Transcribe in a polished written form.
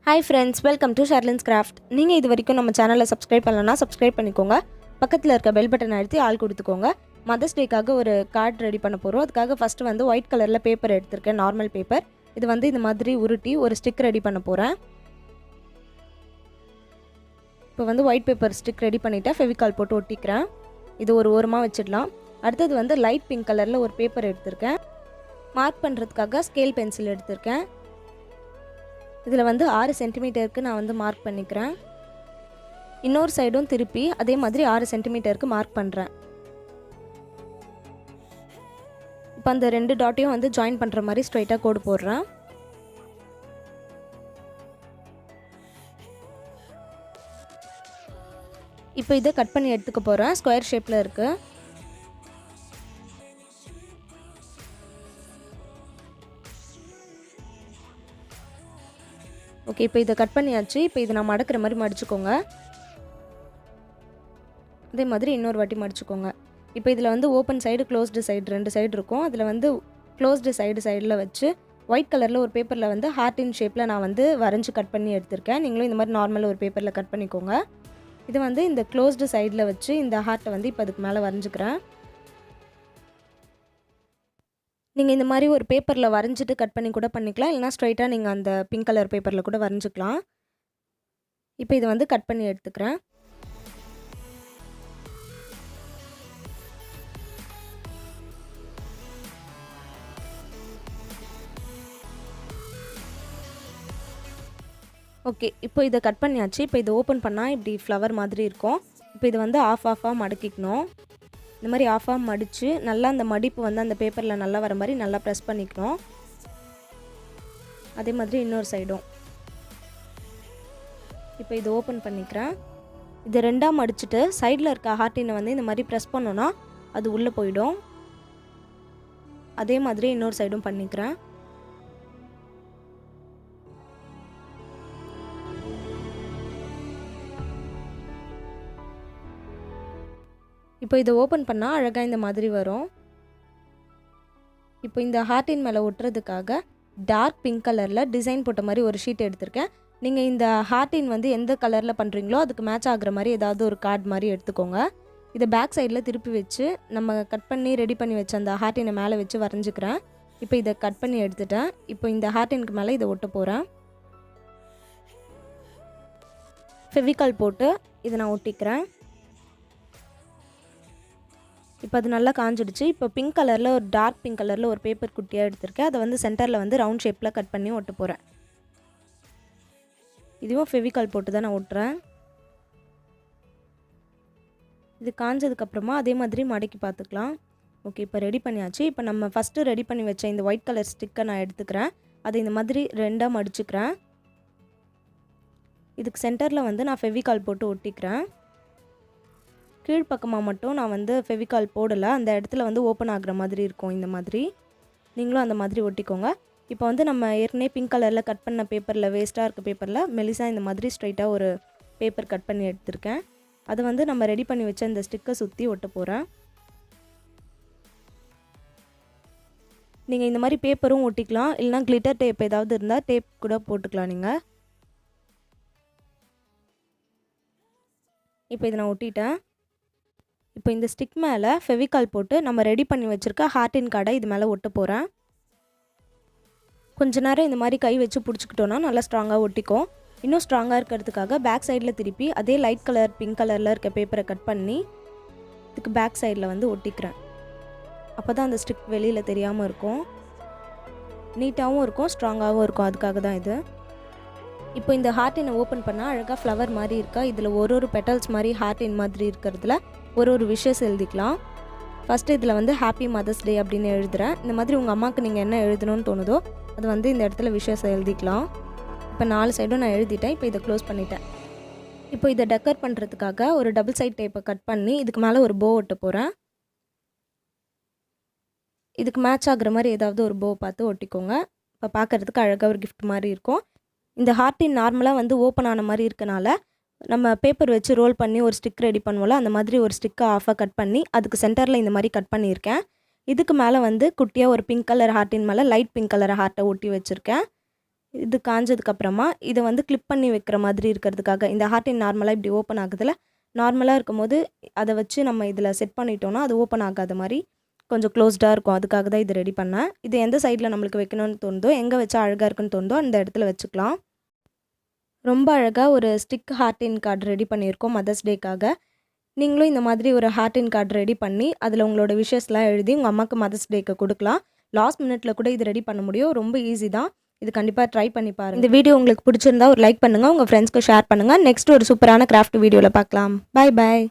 Hi friends, welcome to Sherlin's Craft. நீங்கள் இது வரைக்கும் நம்ம சேனலை சப்ஸ்கிரைப் பண்ணலனா சப்ஸ்கிரைப் பண்ணிக்கோங்க. பக்கத்தில் இருக்க பெல் பட்டன் அழுத்தி ஆல் கொடுத்துக்கோங்க. மதர்ஸ் டேக்காக ஒரு கார்டு ரெடி பண்ண போகிறோம். அதுக்காக ஃபஸ்ட்டு வந்து ஒயிட் கலரில் பேப்பர் எடுத்திருக்கேன், நார்மல் பேப்பர். இது வந்து இந்த மாதிரி உருட்டி ஒரு ஸ்டிக் ரெடி பண்ண போகிறேன். இப்போ வந்து ஒயிட் பேப்பர் ஸ்டிக் ரெடி பண்ணிவிட்டேன், ஃபெவிகால் போட்டு ஒட்டிக்கிறேன். இது ஒரு ஓரமாக வச்சிடலாம். அடுத்தது வந்து லைட் பிங்க் கலரில் ஒரு பேப்பர் எடுத்திருக்கேன். மார்க் பண்ணுறதுக்காக ஸ்கேல் பென்சில் எடுத்திருக்கேன். இதில் வந்து 6 சென்டிமீட்டருக்கு நான் வந்து மார்க் பண்ணிக்கிறேன். இன்னொரு சைடும் திருப்பி அதே மாதிரி 6 சென்டிமீட்டருக்கு மார்க் பண்ணுறேன். இப்போ அந்த 2 டாட்டையும் வந்து ஜாயின் பண்ணுற மாதிரி ஸ்ட்ரைட்டாக கோடு போடுறேன். இப்போ இதை கட் பண்ணி எடுத்துக்க போகிறேன். ஸ்கொயர் ஷேப்பில் இருக்குது. ஓகே, இப்போ இதை கட் பண்ணியாச்சு. இப்போ இதை நான் மடக்கிற மாதிரி மடிச்சுக்கோங்க. அதே மாதிரி இன்னொரு வாட்டி மடிச்சுக்கோங்க. இப்போ இதில் வந்து open side, closed side 2 side இருக்கும். அதில் வந்து க்ளோஸ்டு சைடில் வச்சு ஒயிட் கலரில் ஒரு பேப்பரில் வந்து ஹார்ட்டின் ஷேப்பில் நான் வந்து வரைஞ்சி கட் பண்ணி எடுத்திருக்கேன். நீங்களும் இந்த மாதிரி நார்மலாக ஒரு பேப்பரில் கட் பண்ணிக்கோங்க. இது வந்து இந்த க்ளோஸ்டு சைடில் வச்சு இந்த ஹார்ட்டை வந்து இப்போ அதுக்கு மேலே வரைஞ்சிக்கிறேன். நீங்கள் இந்த மாதிரி ஒரு பேப்பரில் வரைஞ்சிட்டு கட் பண்ணி கூட பண்ணிக்கலாம், இல்லைனா ஸ்ட்ரைட்டாக நீங்கள் அந்த பிங்க் கலர் பேப்பரில் கூட வரைஞ்சிக்கலாம். இப்போ இதை வந்து கட் பண்ணி எடுத்துக்கிறேன். ஓகே, இப்போ இதை கட் பண்ணியாச்சு. இப்போ இதை ஓப்பன் பண்ணால் இப்படி ஃப்ளவர் மாதிரி இருக்கும். இப்போ இதை வந்து ஆஃபாக மடக்கிக்கணும். இந்த மாதிரி ஆஃபாக மடித்து நல்லா அந்த மடிப்பு வந்து அந்த பேப்பரில் நல்லா வர மாதிரி நல்லா ப்ரெஸ் பண்ணிக்கணும். அதே மாதிரி இன்னொரு சைடும். இப்போ இதை ஓப்பன் பண்ணிக்கிறேன். இதை 2ஆக மடிச்சுட்டு சைடில் இருக்க ஹார்ட்டினை வந்து இந்த மாதிரி ப்ரெஸ் பண்ணோன்னா அது உள்ளே போயிடும். அதே மாதிரி இன்னொரு சைடும் பண்ணிக்கிறேன். இப்போ இதை ஓப்பன் பண்ணால் அழகாக இந்த மாதிரி வரும். இப்போ இந்த ஹார்ட்டின் மேலே ஒட்டுறதுக்காக டார்க் பிங்க் கலரில் டிசைன் போட்ட மாதிரி ஒரு ஷீட் எடுத்திருக்கேன். நீங்கள் இந்த ஹார்ட்டின் வந்து எந்த கலரில் பண்ணுறீங்களோ அதுக்கு மேட்ச் ஆகிற மாதிரி ஏதாவது ஒரு கார்டு மாதிரி எடுத்துக்கோங்க. இதை பேக் சைடில் திருப்பி வச்சு நம்ம கட் பண்ணி ரெடி பண்ணி வச்ச அந்த ஹார்ட்டினை மேலே வச்சு வரைஞ்சிக்கிறேன். இப்போ இதை கட் பண்ணி எடுத்துட்டேன். இப்போ இந்த ஹார்ட்டினுக்கு மேலே இதை ஒட்ட போகிறேன். ஃபெவிகால் போட்டு இதை நான் ஒட்டிக்கிறேன். இப்போ அது நல்லா காஞ்சிடுச்சு. இப்போ பிங்க் கலரில் ஒரு டார்க் பிங்க் கலரில் ஒரு பேப்பர் குட்டியாக எடுத்திருக்கேன். அதை வந்து சென்டரில் வந்து ரவுண்ட் ஷேப்பில் கட் பண்ணி ஒட்ட போகிறேன். இதுவும் ஃபெவிகால் போட்டு தான் நான் ஒட்டுறேன். இது காஞ்சதுக்கப்புறமா அதே மாதிரி மடக்கி பார்த்துக்கலாம். ஓகே, இப்போ ரெடி பண்ணியாச்சு. இப்போ நம்ம ஃபஸ்ட்டு ரெடி பண்ணி வச்ச இந்த ஒயிட் கலர் ஸ்டிக்கை நான் எடுத்துக்கிறேன். அதை இந்த மாதிரி 2ஆக மடிச்சுக்கிறேன். இதுக்கு சென்டரில் வந்து நான் ஃபெவிகால் போட்டு ஒட்டிக்கிறேன். கீழ்ப்பக்கமாக மட்டும் நான் வந்து ஃபெவிகால் போடலை, அந்த இடத்துல வந்து ஓப்பன் ஆகிற மாதிரி இருக்கும். இந்த மாதிரி நீங்களும் அந்த மாதிரி ஒட்டிக்கோங்க. இப்போ வந்து நம்ம ஏற்கனவே பிங்க் கலரில் கட் பண்ண பேப்பரில், வேஸ்ட்டாக இருக்க பேப்பரில் மெலிசாக இந்த மாதிரி ஸ்ட்ரைட்டாக ஒரு பேப்பர் கட் பண்ணி எடுத்திருக்கேன். அதை வந்து நம்ம ரெடி பண்ணி வச்ச இந்த ஸ்டிக்கை சுற்றி ஒட்ட போகிறேன். நீங்கள் இந்த மாதிரி பேப்பரும் ஒட்டிக்கலாம், இல்லைனா கிளிட்டர் டேப் ஏதாவது இருந்தால் டேப் கூட போட்டுக்கலாம் நீங்கள். இப்போ இதை நான் ஒட்டிட்டேன். இப்போ இந்த ஸ்டிக் மேலே ஃபெவிகால் போட்டு நம்ம ரெடி பண்ணி வச்சுருக்க ஹார்ட்டின் கார்டை இது மேலே ஒட்ட போகிறேன். கொஞ்ச நேரம் இந்த மாதிரி கை வச்சு பிடிச்சிக்கிட்டோன்னா நல்லா ஸ்ட்ராங்காக ஒட்டிக்கும். இன்னும் ஸ்ட்ராங்காக இருக்கிறதுக்காக பேக் சைடில் திருப்பி அதே லைட் கலர் பிங்க் கலரில் இருக்க பேப்பரை கட் பண்ணி இதுக்கு பேக் சைடில் வந்து ஒட்டிக்கிறேன். அப்போ தான் அந்த ஸ்டிக் வெளியில் தெரியாமல் இருக்கும், நீட்டாகவும் இருக்கும், ஸ்ட்ராங்காகவும் இருக்கும். அதுக்காக தான் இது. இப்போ இந்த ஹார்ட்டினை ஓப்பன் பண்ணால் அழகாக ஃப்ளவர் மாதிரி இருக்கா. இதில் ஒரு பெட்டல்ஸ் மாதிரி ஹார்ட்டின் மாதிரி இருக்கிறதுல ஒரு விஷஸ் எழுதிக்கலாம். ஃபஸ்ட்டு இதில் வந்து ஹாப்பி மதர்ஸ் டே அப்படின்னு எழுதுகிறேன். இந்த மாதிரி உங்கள் அம்மாவுக்கு நீங்கள் என்ன எழுதணும்னு தோணுதோ அது வந்து இந்த இடத்துல விஷஸ் எழுதிக்கலாம். இப்போ 4 சைடும் நான் எழுதிட்டேன். இப்போ இதை க்ளோஸ் பண்ணிட்டேன். இப்போ இதை டெக்கர் பண்ணுறதுக்காக ஒரு டபுள் சைட் டேப்பை கட் பண்ணி இதுக்கு மேலே ஒரு போ ஒட்ட போகிறேன். இதுக்கு மேட்ச் ஆகிற மாதிரி ஏதாவது ஒரு போ பார்த்து ஒட்டிக்கோங்க. இப்போ பார்க்குறதுக்கு அழகாக ஒரு கிஃப்ட் மாதிரி இருக்கும். இந்த ஹார்ட்டின் நார்மலாக வந்து ஓப்பன் ஆன மாதிரி இருக்கனால நம்ம பேப்பர் வச்சு ரோல் பண்ணி ஒரு ஸ்டிக் ரெடி பண்ணுவோம்ல, அந்த மாதிரி ஒரு ஸ்டிக்கை ஆஃபாக கட் பண்ணி அதுக்கு சென்டரில் இந்த மாதிரி கட் பண்ணியிருக்கேன். இதுக்கு மேலே வந்து குட்டியாக ஒரு பிங்க் கலர் ஹார்ட்டின் மேலே லைட் பிங்க் கலர் ஹார்ட்டை ஒட்டி வச்சுருக்கேன். இது காஞ்சதுக்கப்புறமா இதை வந்து கிளிப் பண்ணி வைக்கிற மாதிரி இருக்கிறதுக்காக இந்த ஹார்டின் நார்மலாக இப்படி ஓப்பன் ஆகுதுல நார்மலாக இருக்கும்போது அதை வச்சு நம்ம இதில் செட் பண்ணிட்டோன்னா அது ஓப்பன் ஆகாத மாதிரி கொஞ்சம் க்ளோஸ்டாக இருக்கும். அதுக்காக தான் இது ரெடி பண்ணேன். இது எந்த சைடில் நம்மளுக்கு வைக்கணும்னு தோணுதோ எங்கே வச்சா அழகாக இருக்குன்னு தோணுதோ அந்த இடத்துல வச்சுக்கலாம். ரொம்ப அழகாக ஒரு ஸ்டிக் ஹார்டின் கார்டு ரெடி பண்ணியிருக்கோம் மதர்ஸ் டேக்காக. நீங்களும் இந்த மாதிரி ஒரு ஹார்டின் கார்டு ரெடி பண்ணி அதில் உங்களோட விஷஸ்லாம் எழுதி உங்கள் அம்மாவுக்கு மதர்ஸ் டேக்கு கொடுக்கலாம். லாஸ்ட் மினிட்ல கூட இது ரெடி பண்ண முடியும். ரொம்ப ஈஸி தான். இது கண்டிப்பாக ட்ரை பண்ணி பாருங்கள். இந்த வீடியோ உங்களுக்கு பிடிச்சிருந்தா ஒரு லைக் பண்ணுங்கள், உங்கள் ஃப்ரெண்ட்ஸ்க்கு ஷேர் பண்ணுங்கள். நெக்ஸ்ட் ஒரு சூப்பரான கிராஃப்ட் வீடியோவில் பார்க்கலாம். பாய் பாய்.